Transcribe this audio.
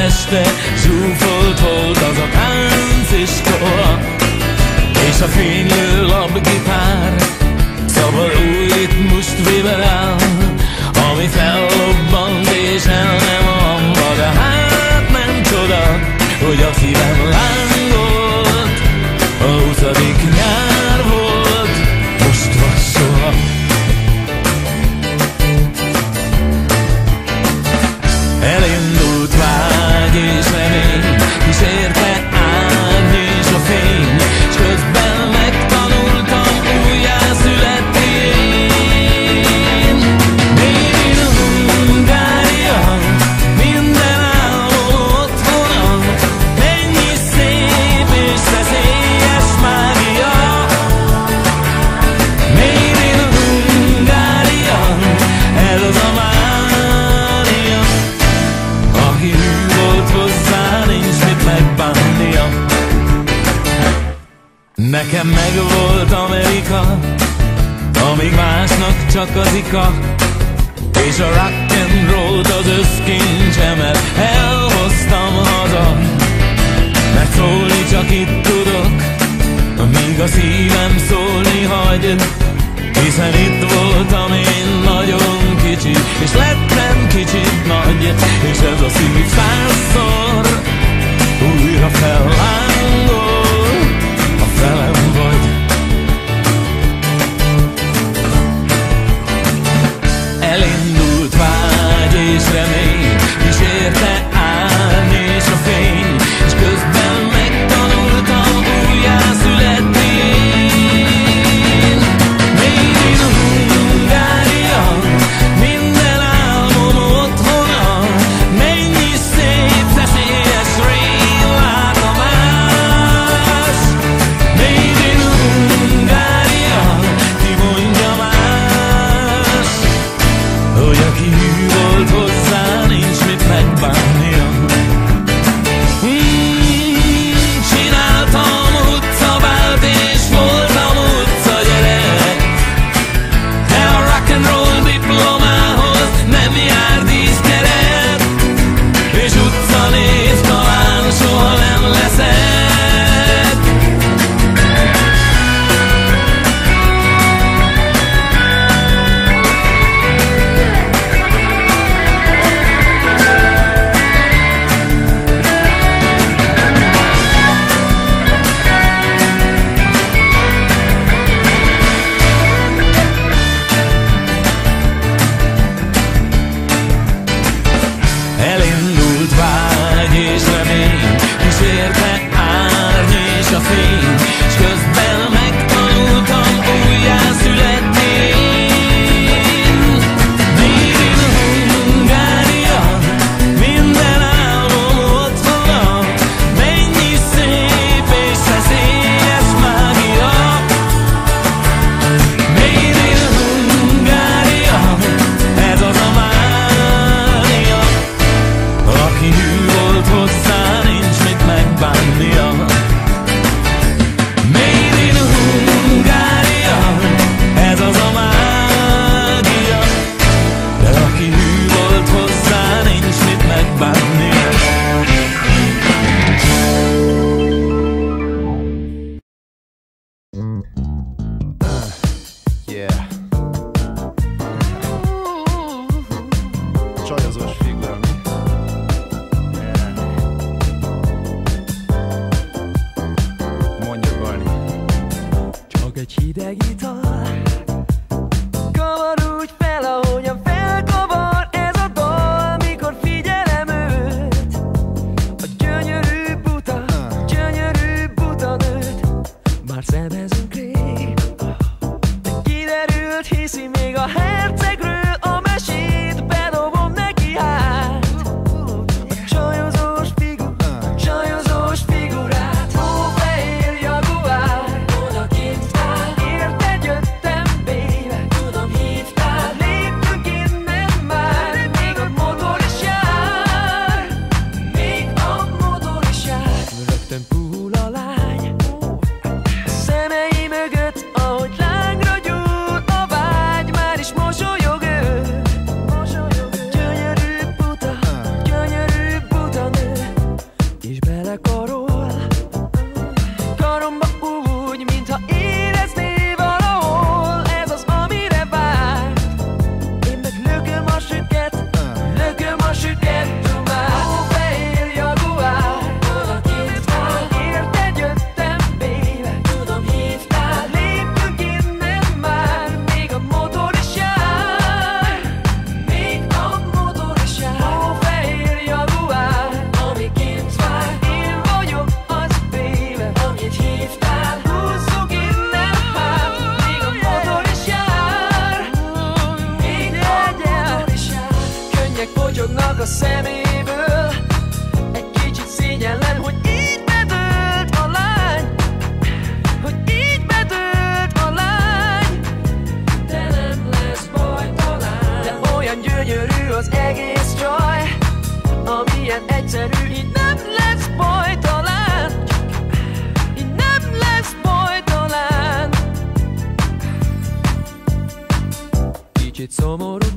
este zsúfolt volt az a tánciskola, és a fénylő labgitár szabad új ritmust vibrál, ami fellobbant és el nem amba. De hát nem csoda, hogy a szívem lángolt, a 20. nyár volt, most vagy soha. Elindult vágy és remény, kísérte árny és a fény, s közben megtanultam újjászületni én. Made in Hungária, minden álmom otthona, mennyi szép és szeszélyes mágia. Made in Hungária, ez az a mánia, aki hű volt hozzá, nincs mit megbánnia. Nekem megvolt Amerika, amíg másnak csak az ika, és a rock'n'rollt az összkincsemet elhoztam haza. Mert szólni csak itt tudok, míg a szívem szólni hagy, hiszen itt voltam én nagyon kicsi, és lettem kicsit nagy, és ez a szív 100-szor újra fellángol, ha velem vagy. Elindult vágy és remény, kísérte árny és a fény, és közben megtanultam újjászületni én. Made in Hungária, minden álmom otthona, mennyi szép, szeszélyes rémlátomás. Made in Hungária, ki mondja más, hogy aki hű volt hozzá, nincs mit megbánnia. Csináltam utcabált és voltam utcagyerek, de a rock'n'roll diplomához nem jár díszkeret, és utcanév talán soha nem leszek. Elindult vágy és remény, kísérte árny és a fény, s közben megtanultam újjászületni én. Made in Hungária, minden álmom otthona, mennyi szép és szeszélyes mágia. Made in Hungária, ez az a mánia, aki hű volt hozzá, nincs mit megbánnia. Made in Hungária, ez az a mágia, de aki hű volt hozzá, nincs mit megbánnia. Yeah. Csajozós figura, mi? Yeah. Mondja, Barney. Csak egy hideg ital kavar úgy fel, ahogyan felkavar ez a dal, mikor figyelem őt. A gyönyörű buta nőt, már szemezünk rég, de kiderült, hiszi még a hercegről a mesét, bedobom neki hát. A csajozós figurát, hófehér jaguár, odakint vár, érted jött Kicsit szomorú